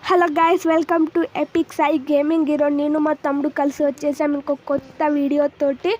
Hello guys, welcome to epic Sai gaming. ఈరోజు నేను మా తమ్ముడు కలిసి వచ్చేసాం ఇంకొక కొత్త వీడియో తోటి.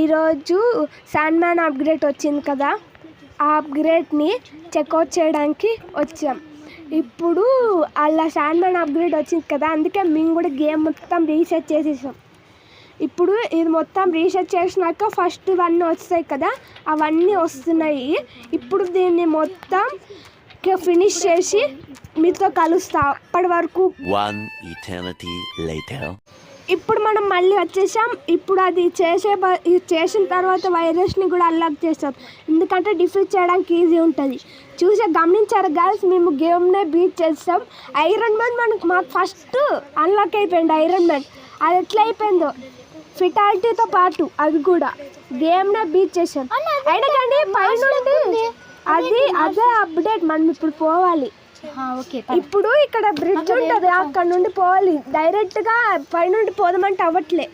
ఈరోజు శాండ్ మ్యాన్ అప్గ్రేడ్ వచ్చింది కదా, ఆ అప్గ్రేడ్ని చెక్అవుట్ చేయడానికి వచ్చాం. ఇప్పుడు అలా శాండ్ మ్యాన్ అప్గ్రేడ్ వచ్చింది కదా, అందుకే మేము కూడా గేమ్ మొత్తం రీసెట్ చేసేసాం. ఇప్పుడు ఇది మొత్తం రీసెట్ చేసినాక ఫస్ట్ ఇవన్నీ వస్తాయి కదా, అవన్నీ వస్తున్నాయి. ఇప్పుడు దీన్ని మొత్తం ఫినిష్ చేసి మీతో కలుస్తా. అప్పటి వరకు ఇప్పుడు మనం మళ్ళీ వచ్చేసాం. ఇప్పుడు అది చేసిన తర్వాత వైరస్ని కూడా అన్లాక్ చేస్తాం, ఎందుకంటే డిఫీట్ చేయడానికి ఈజీ ఉంటుంది. గమనించారు గర్ల్స్, మేము గేమ్నే బీట్ చేస్తాం. ఐరన్ మ్యాన్ మాకు ఫస్ట్ అన్లాక్ అయిపోయింది. ఐరన్ మ్యాన్ అది ఎట్లా అయిపోయిందో ఫిటాలిటీతో పాటు అది కూడా గేమ్నే బీట్ చేసాం. అయినా కానీ పైనుండి అదే అప్డేట్. మనం ఇప్పుడు పోవాలి. ఇప్పుడు ఇక్కడ బ్రిడ్జ్ ఉంటుంది, అక్కడ నుండి పోవాలి. డైరెక్ట్గా పైనుండి పోదామంటే అవ్వట్లే.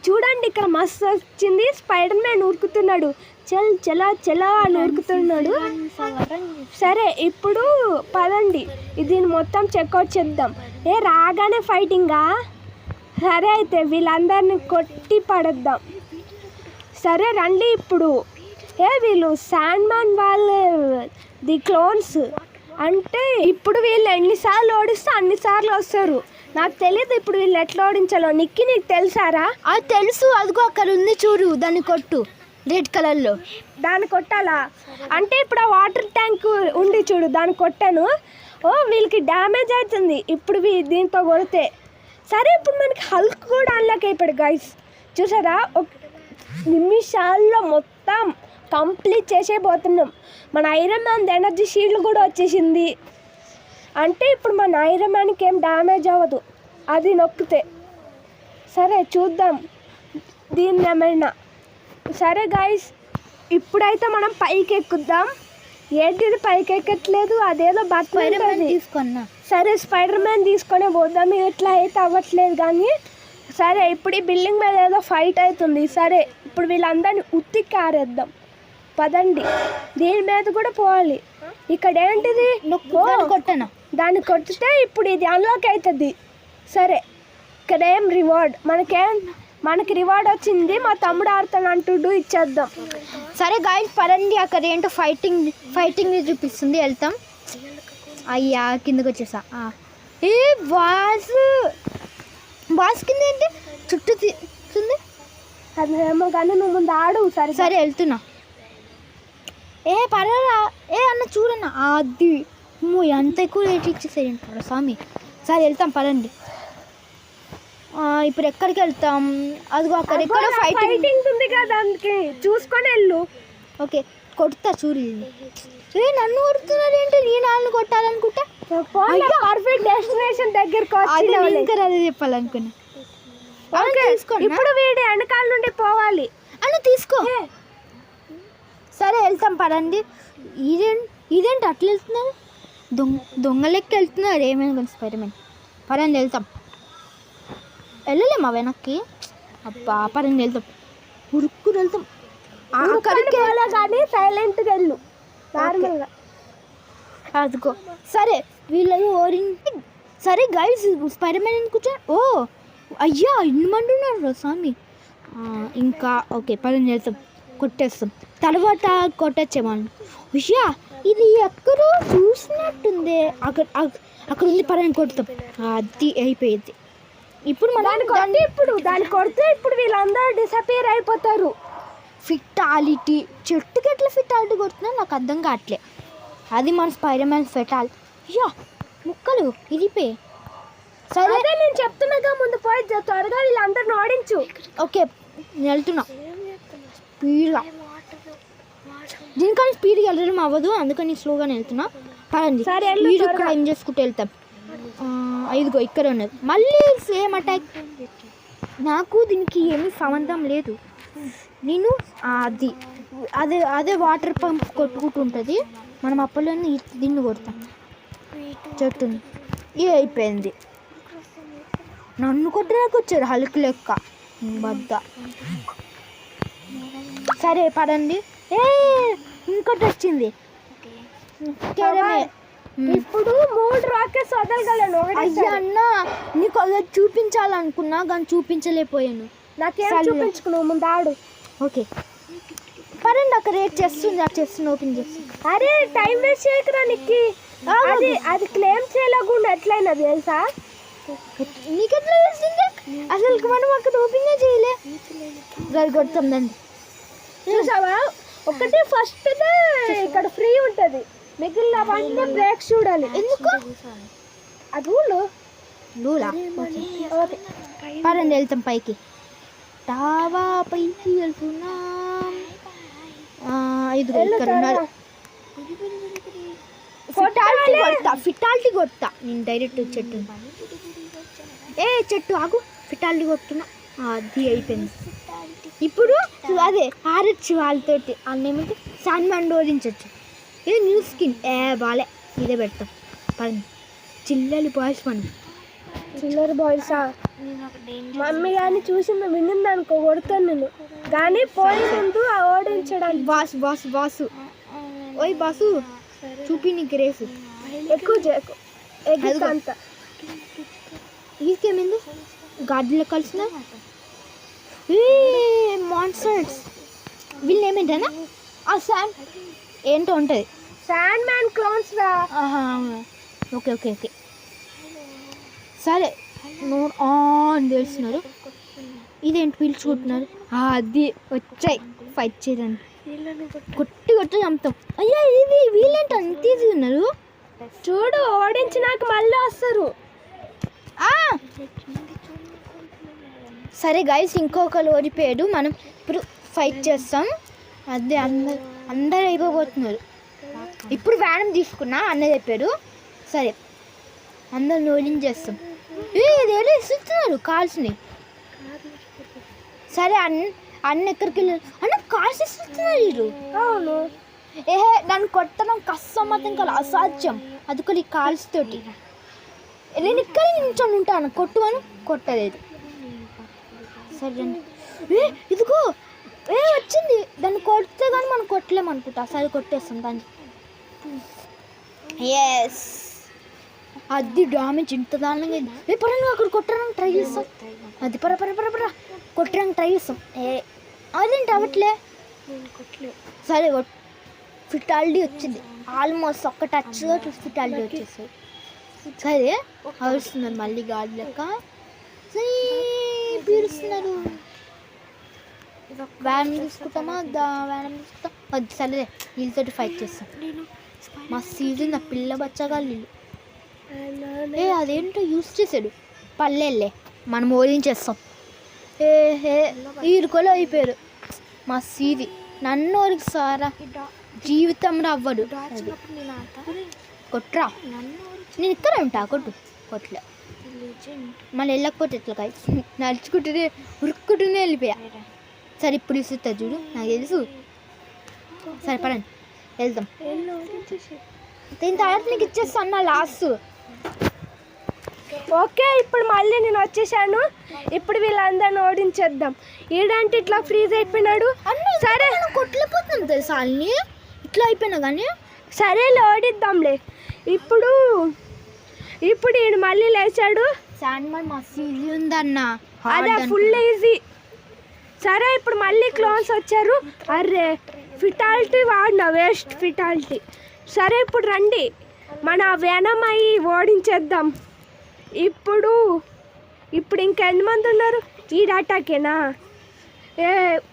చూడండి, ఇక్కడ మస్తు వచ్చింది. స్పైడర్ మ్యాన్ ఉరుకుతున్నాడు, చలా అని ఉరుకుతున్నాడు. సరే, ఇప్పుడు పదండి దీన్ని మొత్తం చెక్అవుట్ చేద్దాం. రాగానే ఫైటింగా? సరే, అయితే వీళ్ళందరినీ కొట్టి పడేద్దాం. సరే రండి. ఇప్పుడు వీళ్ళు శాండ్ మ్యాన్ వాళ్ళు ది క్లోన్స్ అంటే ఇప్పుడు వీళ్ళు ఎన్నిసార్లు ఓడిస్తే అన్నిసార్లు వస్తారు. నాకు తెలియదు ఇప్పుడు వీళ్ళు ఎట్లా ఓడించాలో. నీకు తెలుసారా? అది తెలుసు. అదిగో అక్కడ ఉంది చూడు, దాన్ని కొట్టు. రెడ్ కలర్లో దాన్ని కొట్టాలా? అంటే ఇప్పుడు ఆ వాటర్ ట్యాంక్ ఉంది చూడు, దాన్ని కొట్టాను. వీళ్ళకి డ్యామేజ్ అవుతుంది ఇప్పుడు దీంతో కొడితే. సరే, ఇప్పుడు మనకి హల్క్ కూడా అన్లాక్ అయిపోయాడు గైస్. చూసారా, ఒక నిమిషాల్లో మొత్తం కంప్లీట్ చేసేపోతున్నాం. మన ఐరన్ మ్యాన్ ఎనర్జీ షీల్డ్ కూడా వచ్చేసింది. అంటే ఇప్పుడు మన ఐరన్ మ్యాన్కి ఏం డ్యామేజ్ అవ్వదు అది నొక్కితే. సరే, చూద్దాం దీన్ని ఏమైనా. సరే గైస్, ఇప్పుడైతే మనం పైకి ఎక్కుద్దాం. ఏంటిది పైకి ఎక్కట్లేదు? అదేదో బర్త్డే తీసుకున్నా. సరే, స్పైడర్ మ్యాన్ తీసుకొనే పోద్దాం. ఇట్లా అయితే అవ్వట్లేదు కానీ. సరే, ఇప్పుడు ఈ బిల్డింగ్ మీద ఏదో ఫైట్ అవుతుంది. సరే, ఇప్పుడు వీళ్ళందరినీ ఉత్తికి ఆరేద్దాం. పదండి, దీని మీద కూడా పోవాలి. ఇక్కడ ఏంటిది? కొట్టనా? దాన్ని కొట్టితే ఇప్పుడు ఇది అన్లాక్ అవుతుంది. సరే, ఇక్కడ ఏం రివార్డ్ మనకి రివార్డ్ వచ్చింది. మా తమ్ముడు ఆడుతాను అంటుడు, ఇచ్చేద్దాం. సరే గాయస్, పదండి. అక్కడ ఏంటో ఫైటింగ్ చూపిస్తుంది, వెళ్తాం. అయ్యా, కిందకి వచ్చేసా. బాస్ కింద ఏంటి చుట్టూ తీస్తుంది? అదేమో కానీ నువ్వు ముందు ఆడు. సరే వెళ్తున్నా. పర్వాలా. అన్న చూడన్నా, అది ఎంత ఎక్కువ రేట్ ఇచ్చేసారు స్వామి. సరే వెళ్తాం, పదండి. ఇప్పుడు ఎక్కడికి వెళ్తాం? అదిగో అక్కడ ఎక్కడ ఫైటింగ్ ఉంది కదా, అందుకే చూసుకొని వెళ్ళు. ఓకే, కొడతా చూడు. నన్ను కొడుతున్నారు ఏంటి? నేను వాళ్ళని కొట్టాలనుకుంటా. పర్ఫెక్ట్ డెస్టినేషన్ దగ్గరకు అదే చెప్పాలనుకున్నా. ఇప్పుడు వీడి వెనకాల నుండి పోవాలి. అన్న తీసుకో. సరే వెళ్తాం, పదండి. ఇదేంటి అట్లా వెళ్తున్నారు? దొంగలెక్కి వెళ్తున్నారు. ఏమైనా కొంచెం స్పైడర్మ్యాన్. పదండి వెళ్తాం. వెళ్ళలేమా వెనక్కి? అబ్బా, పదండి వెళ్తాం. ఉరుక్కుని వెళ్తాం. కానీ సైలెంట్గా వెళ్ళు. అదిగో. సరే, వీళ్ళది ఓరింగ్. సరే గైస్, స్పైడర్మ్యాన్ కూర్చో. అయ్యా, ఇన్ని మంది ఉన్నారు స్వామి. ఇంకా ఓకే, పదండి వెళ్తాం. కొట్టేస్తాం, తర్వాత కొట్టచ్చేమని. ఉషా, ఇది ఎక్కడో చూసినట్టుంది. అక్కడ ఉంది, పరంగా కొడతాం. అది అయిపోయింది. ఇప్పుడు దాన్ని కొడితే ఇప్పుడు వీళ్ళందరూ డిసపియర్ అయిపోతారు. ఫిటాలిటీ చెట్టుకి ఎట్లా ఫిటాలిటీ కొడుతున్నా నాకు అర్థం కావట్లే. అది మన స్పైడర్ మ్యాన్ ఫిటాలిటీ. అయ్యా, ముక్కలు ఇరిపోయి. సరే, నేను చెప్తున్నాగా, ముందు పోయి త్వరగా వీళ్ళందరిని ఓడించు. ఓకే, నేను వెళ్తున్నా స్పీడ్గా. దీనికని స్పీడ్గా వెళ్ళడం అవ్వదు, అందుకని స్లోగానే వెళ్తున్నా. పదండి, స్పీడ్ క్లైమ్ చేసుకుంటూ వెళ్తాం. ఇదిగో ఇక్కడ ఉన్నది. మళ్ళీ సేమ్ అటాక్. నాకు దీనికి ఏమీ సంబంధం లేదు. నేను అదే వాటర్ పంప్ కొట్టుకుంటుంటుంది. మనం అప్పట్లోనే దీన్ని కొడతాం. చెట్టుని అయిపోయింది. నన్ను కొట్టడానికి వచ్చారు హల్క్ లెక్క బద్ద. సరే పదండి. ఇంకోటి వచ్చింది. ఇప్పుడు 3 రాకెట్స్ వదలగలను అయ్యా అన్న నీకు అది చూపించాలనుకున్నా కానీ చూపించలేకపోయాను. నాకేం చూపించుకున్నావు ముందు ఆడు. ఓకే పరండి అక్కడ చెస్తుంది, ఆ చెస్ట్ ఓపెన్ చేస్తుంది. అరే టైం వేస్ట్ చేయకురా నీకు. అది క్లెయిమ్ చేయలేకుండా ఎట్లయినా తెలుసా? నీకెట్లా తెలిసింది? అసలు మనం అక్కడ ఓపెన్ చేయలే. కొడుతుందండి చూసావా? ఒకటి ఫస్ట్ ఇక్కడ ఫ్రీ ఉంటుంది, మిగిలిన అవన్నీ బ్రేక్ చూడాలి. ఎందుకు? అది రూలు. ఓకే పరండి వెళ్తాం పైకి. డాబా పైకి వెళ్తున్నాం. ఇది ఫిటాలిటీ కొడతా నేను డైరెక్ట్ చెట్టు. చెట్టు ఆగు, ఫిటాలిటీ కొడుతున్నా. అది అయిపోయింది. ఇప్పుడు అదే ఆరచ్చు వాళ్ళతోటి అన్నేమంటే సాన్మాన్ ఓడించచ్చు. ఇది న్యూ స్కిన్ బాలే, ఇదే పెడతాం. పని చిల్లలు బాయ్స్ పని చిల్లర బాయ్సా? మమ్మీ కానీ చూసింది వినింది అనుకో కొడతాను నేను. కానీ పోయి ముందు ఓడించడానికి బాసు ఓయ్ బాసు చూపి నీకు రేసు ఎక్కువ అంత ఈకేమైంది? గార్డెన్లో కలిసిన మాన్స్టర్స్. వీళ్ళు ఏమేంటనా ఏంటో ఉంటుంది. శాండ్ మ్యాన్ క్లోన్స్ రా. ఓకే సరే అని తెలుస్తున్నారు. ఇదేంటి పీల్చుకుంటున్నారు? అది వచ్చాయి ఫైట్ చేయడానికి. కొట్టి చంపుతాం. అయ్యా ఇది వీళ్ళేంటి అంత ఈజీగా ఉన్నారు? చూడు ఓడించినాక మళ్ళీ వస్తారు. సరే గైస్ ఇంకొకరు ఓడిపోయాడు. మనం ఇప్పుడు ఫైట్ చేస్తాం. అదే అందరు అయిపోతున్నారు. ఇప్పుడు వ్యానం తీసుకున్నా అన్న చెప్పాడు. సరే అందరు ఓడించేస్తాం. ఇది ఏదో ఇస్తున్నారు కాల్స్ని. సరే అన్న ఎక్కడికి వెళ్ళారు? అన్న కాల్స్ ఇస్తున్నారు వీళ్ళు. అవును నన్ను కొట్టడం కష్టమతం కాదు, అసాధ్యం. అది కూడా ఈ కాల్స్ తోటి. నేను ఇక్కడ నిల్చొని ఉంటాను, కొట్టువను కొట్టలేదు. సరే ఇదిగో వచ్చింది. దాన్ని కొడితే కానీ మనం కొట్టలేము అనుకుంటా. సరే కొట్టేస్తాం దాన్ని. ఎస్ అది డామేజ్ ఇంత దారుణంగా అయింది. పరంగా అక్కడ కొట్టడానికి ట్రై చేస్తాం. అది పర కొట్టడానికి ట్రై చేస్తాం. అదేంటి అవ్వట్లే. సరే ఫిటాలిటీ వచ్చింది. ఆల్మోస్ట్ ఒక్క టచ్గా ఫిటాలిటీ వచ్చేస్తుంది. సరే అరుస్తున్నారు మళ్ళీ గాడి లెక్క పీరుస్తున్నారు. వ్యాన్ తీసుకుంటామా? వ్యాన్ తీసుకుంటాం. అది సరే వీళ్ళతో ఫైట్ చేస్తాం. మా సీజన్ ఆ పిల్ల బచ్చగా వీళ్ళు. అదేంటో యూస్ చేశాడు. పల్లెళ్ళే మనం ఓడించేస్తాం. ఈరుకోలో అయిపోయారు మా సీది. నన్ను ఓరికి సారా జీవితంలో అవ్వడు. కొట్రా నేను ఇక్కడ ఉంటా. కొట్లే మళ్ళీ వెళ్ళకపోతే ఎట్లా కాయ నడుచుకుంటూనే ఉరుక్కుంటూనే వెళ్ళిపోయా. సరే ఇప్పుడు ఇస్తా చూడు, నాకు తెలుసు. సరే పడండి వెళ్దాం. దీని తర్వాత నీకు ఇచ్చేస్తా అన్న లాస్ట్. ఓకే ఇప్పుడు మళ్ళీ నేను వచ్చేసాను. ఇప్పుడు వీళ్ళందరిని ఓడించేద్దాం. ఈడంటే ఇట్లా ఫ్రీజ్ అయిపోయినాడు. సరే కొట్టలేకపోతున్నాం తెలుసా అన్ని ఇట్లా అయిపోయినా కానీ. సరే ఓడిద్దాంలే. ఇప్పుడు ఈయన మళ్ళీ లేచాడు. శాండ్మాన్ మస్తు ఈజీ ఉందన్న, అదే ఫుల్ ఈజీ. సరే ఇప్పుడు మళ్ళీ క్లోన్స్ వచ్చారు. అరే ఫిటాలిటీ వాడిన వేస్ట్ ఫిటాలిటీ. సరే ఇప్పుడు రండి మన వెనమ్ అయ్యి ఓడించేద్దాం. ఇప్పుడు ఇంకెంతమంది ఉన్నారు? ఈ డాటాకేనా?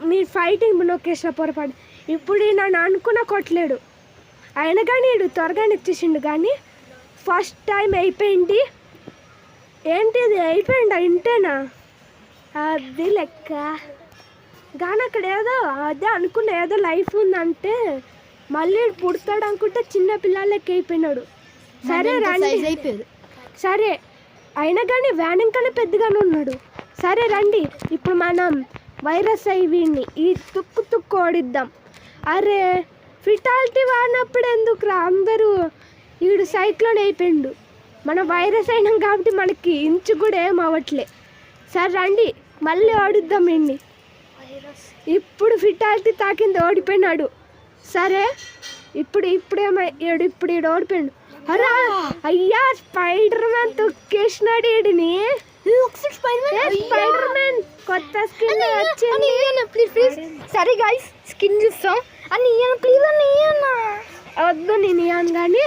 మీరు ఫైటింగ్ నొక్కేసిన పొరపాటు. ఇప్పుడు నన్ను అనుకున్న కొట్టలేడు. అయినా కానీ వీడు త్వరగా ఇచ్చేసిండు. కానీ ఫస్ట్ టైం అయిపోయింది. ఏంటిది అయిపోయిందా? ఇంటేనా? అది లెక్క. కానీ అక్కడ ఏదో అదే అనుకున్న ఏదో లైఫ్ ఉందంటే మళ్ళీ పుడతాడు అనుకుంటే చిన్న పిల్లలకి అయిపోయినాడు. సరే రండి. అయిపోయాడు. సరే అయినా కానీ వ్యాన్ ఇంకనే పెద్దగానే ఉన్నాడు. సరే రండి ఇప్పుడు మనం వైరస్ వీడిని ఈ తుక్కు ఓడిద్దాం. అరే ఫిటాలిటీ వాడినప్పుడు ఎందుకు రా అందరూ? వీడు సైక్లోన్ అయిపోయిండు. మనం వైరస్ అయినాం కాబట్టి మనకి ఇంచు కూడా ఏం అవ్వట్లే. సరే రండి మళ్ళీ ఓడిద్దాం వీడిని. ఇప్పుడు ఫిటాలిటీ తాకింది, ఓడిపోయినాడు. సరే ఇప్పుడు ఈడు ఓడిపోయాడు. అరా అయ్యా స్పైడర్ మ్యాన్ తొక్కేసినాడు వీడిని. స్పైడర్ మ్యాన్ కొత్త స్కిన్ వచ్చింది. ప్లీజ్ సరే గైస్ స్కిన్ చూస్తాం అని ప్లీజ్ అని వద్దు నేను ఇయ్యాను కానీ.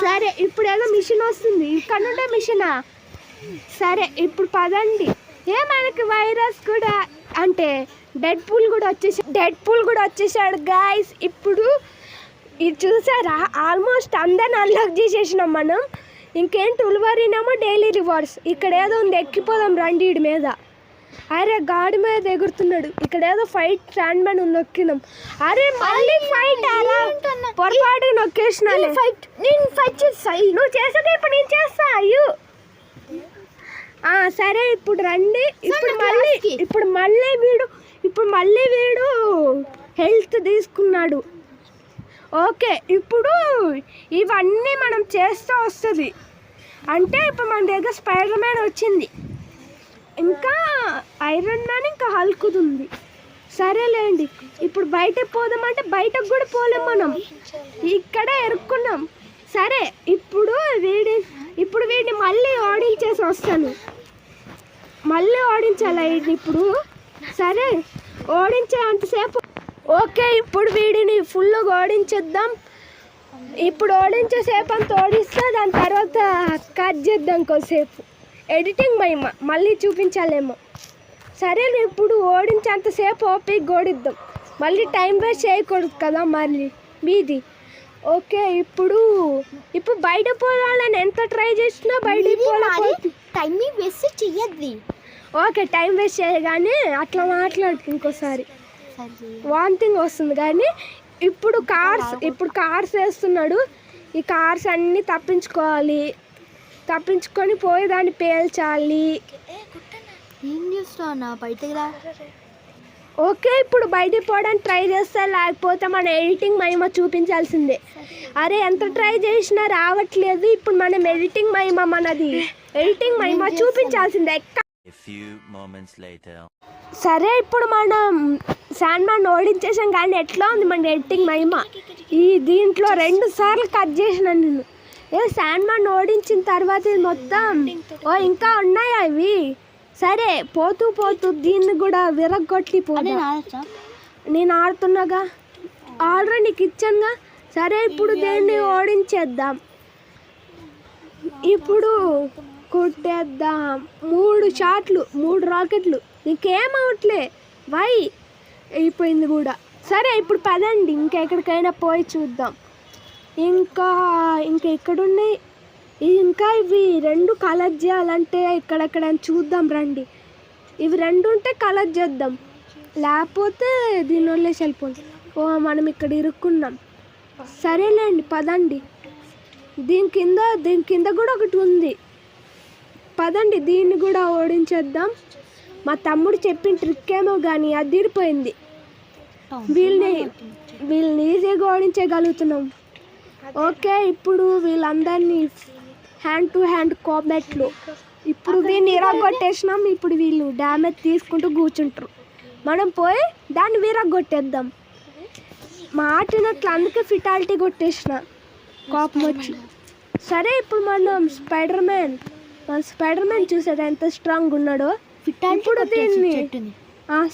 సరే ఇప్పుడు ఏదో మిషన్ వస్తుంది ఇక్కడ నుండే మిషనా. సరే ఇప్పుడు పదండి. మనకి వైరస్ కూడా అంటే డెడ్ పూల్ కూడా వచ్చేసాడు గాయస్. ఇప్పుడు ఇది చూసారా ఆల్మోస్ట్ అందరిని అన్లాక్ చేసేసినాం మనం. ఇంకేంటి ఉల్వరీనేమో డైలీ రివార్డ్స్. ఇక్కడ ఏదో ఉంది ఎక్కిపోదాం రండి వీడి మీద. అరే గాడి మీద ఎగురుతున్నాడు. ఇక్కడ ఏదో ఫైట్ స్టాండ్ మ్యాన్ నొక్కినాం. అరే మళ్ళీ ఫైట్ అరా పొరపాటు నొక్కేసిన. నేను ఫైట్ చేస్తా. నువ్వు చేసేది ఇప్పుడు నేను చేస్తా. అయ్యో సరే ఇప్పుడు రండి. ఇప్పుడు మళ్ళీ వీడు హెల్త్ తీసుకున్నాడు. ఓకే ఇప్పుడు ఇవన్నీ మనం చేస్తూ వస్తుంది అంటే ఇప్పుడు మన దగ్గర స్పైడర్ మ్యాన్ వచ్చింది, ఇంకా ఐరన్ మ్యాన్, ఇంకా హల్క్ ఉంది. సరేలేండి ఇప్పుడు బయటకు పోదామంటే బయటకు కూడా పోలేం, మనం ఇక్కడే ఎరుక్కున్నాం. సరే ఇప్పుడు వీడిని మళ్ళీ ఓడించేసి వస్తాను. మళ్ళీ ఓడించాలి వీడిని ఇప్పుడు. సరే ఓడించే అంతసేపు. ఓకే ఇప్పుడు వీడిని ఫుల్గా ఓడించేద్దాం. ఇప్పుడు ఓడించేసేపు అంత ఓడిస్తే దాని తర్వాత కట్ చేద్దాం కొద్దిసేపు. ఎడిటింగ్ మళ్ళీ చూపించాలేమో. సరే ఇప్పుడు ఓడించేంతసేపు ఓపిక ఓడిద్దాం. మళ్ళీ టైం వేస్ట్ చేయకూడదు కదా మళ్ళీ మీది. ఓకే ఇప్పుడు బయట పోవాలని ఎంత ట్రై చేసినా బయటికి పోవాలి. టైం వేస్ట్ చెయ్యద్ది. ఓకే టైం వేస్ట్ చేయగానే అట్లా మాట్లాడు ఇంకోసారి వాంతింగ్ వస్తుంది. కానీ ఇప్పుడు కార్స్ వేస్తున్నాడు. ఈ కార్స్ అన్నీ తప్పించుకొని పోయి దాన్ని పేల్చాలి. ఏం చేస్తావు బయటకు రా. ఓకే ఇప్పుడు బయటికి పోవడానికి ట్రై చేస్తా, లేకపోతే మన ఎడిటింగ్ మహిమ చూపించాల్సిందే. అరే ఎంత ట్రై చేసినా రావట్లేదు. ఇప్పుడు మనం ఎడిటింగ్ మహిమ చూపించాల్సిందే. సరే ఇప్పుడు మనం శాండ్ మ్యాన్ ఓడించేసాం. కానీ ఎట్లా ఉంది మన ఎడిటింగ్ మహిమ? దీంట్లో 2 సార్లు కట్ చేసిన నేను. శాండ్ మ్యాన్ ఓడించిన తర్వాత ఇది మొత్తం ఇంకా ఉన్నాయా ఇవి? సరే పోతూ దీన్ని కూడా విరగొట్టి నేను ఆడుతున్నాగా, ఆల్రెడీ నీకు ఇచ్చానుగా. సరే ఇప్పుడు దీన్ని ఓడించేద్దాం. ఇప్పుడు కొట్టేద్దాం. 3 షాట్లు 3 రాకెట్లు. నీకేమవట్లే వై అయిపోయింది కూడా. సరే ఇప్పుడు పదండి ఇంకెక్కడికైనా పోయి చూద్దాం. ఇంకా ఎక్కడున్నాయి? ఇంకా ఇవి 2 కలెక్ట్ చేయాలంటే ఇక్కడెక్కడ చూద్దాం రండి. ఇవి 2 ఉంటే కలెక్ట్ చేద్దాం, లేకపోతే దీని వల్లే వెళ్ళిపోతుంది. మనం ఇక్కడ ఇరుక్కున్నాం. సరేలేండి పదండి. దీని కింద కూడా ఒకటి ఉంది. పదండి దీన్ని కూడా ఓడించేద్దాం. మా తమ్ముడు చెప్పిన ట్రిక్ ఏమో కానీ అది తీరిపోయింది. వీళ్ళని ఈజీగా ఓడించగలుగుతున్నాం. ఓకే ఇప్పుడు వీళ్ళందరినీ హ్యాండ్ టు హ్యాండ్ కాంబాట్లో ఇప్పుడు దీన్ని ఇరగొట్టేసినాం. ఇప్పుడు వీళ్ళు డ్యామేజ్ తీసుకుంటూ కూర్చుంటారు. మనం పోయి దాన్ని విరగొట్టేద్దాం. మాటినట్లు అందుకే ఫిటాలిటీ కొట్టేసిన కోపం వచ్చి. సరే ఇప్పుడు మనం స్పైడర్ మ్యాన్ చూసేది ఎంత స్ట్రాంగ్ ఉన్నాడో. ఇప్పుడు దీన్ని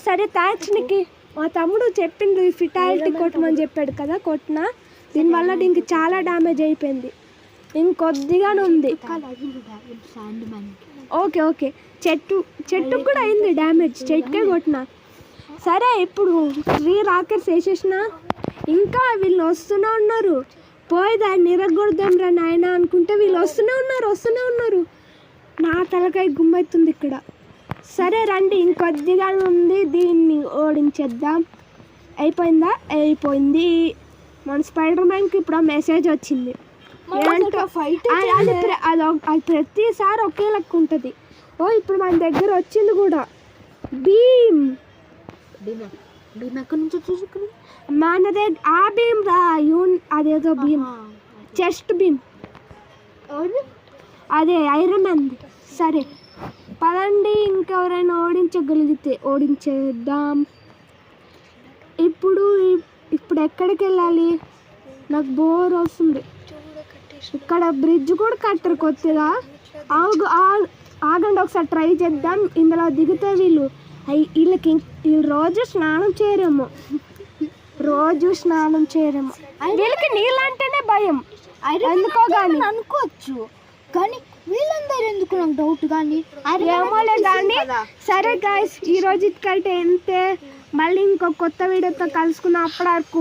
సరే థ్యాంక్స్ నీకు. మా తమ్ముడు చెప్పిండు ఫిటాలిటీ కొట్టమని చెప్పాడు కదా, కొట్టినా. దీనివల్ల దీనికి చాలా డ్యామేజ్ అయిపోయింది. ఇంకొద్దిగానే ఉంది. ఓకే చెట్టుకు కూడా అయింది డ్యామేజ్. చెట్టుకే కొట్టినా. సరే ఇప్పుడు 3 రాకెట్స్ వేసేసిన. ఇంకా వీళ్ళు వస్తూనే ఉన్నారు. పోయి దాన్ని ఇరగొడదాం రా నాయన అనుకుంటే వీళ్ళు వస్తూనే ఉన్నారు. నా తలకాయ గుమ్మవుతుంది ఇక్కడ. సరే రండి ఇంకొద్దిగానే ఉంది. దీన్ని ఓడించేద్దాం. అయిపోయింది. మన స్పైడర్ మ్యాన్కి ఇప్పుడు మెసేజ్ వచ్చింది. అది ప్రతిసారి ఒకే లెక్క ఉంటుంది. ఇప్పుడు మన దగ్గర వచ్చింది కూడా భీమ్ ఎక్కడి నుంచి చూసుకుని మన దగ్గర ఆ భీమ్ రా అదేదో భీమ్ చెస్ట్ భీమ్ అదే ఐరన్ మ్యాన్. సరే పదండి ఇంకెవరైనా ఓడించగలిగితే ఓడించేద్దాం. ఇప్పుడు ఎక్కడికి వెళ్ళాలి? నాకు బోర్ వస్తుంది. ఇక్కడ బ్రిడ్జ్ కూడా కట్టరు కొత్తగా. ఆగండి ఒకసారి ట్రై చేద్దాం. ఇందులో దిగితే వీళ్ళు రోజు స్నానం చేయరేమో. వీళ్ళకి నీళ్ళు అంటేనే భయం ఎందుకో కానీ అనుకోవచ్చు, కానీ వీళ్ళందరూ ఎందుకు నాకు డౌట్. కానీ ఏమోలే కానీ సరే గాయ్స్, ఈ రోజు ఇటుకైతే ఎంతే. మళ్ళీ ఇంకో కొత్త వీడియోతో కలుసుకున్నాం. అప్పటి వరకు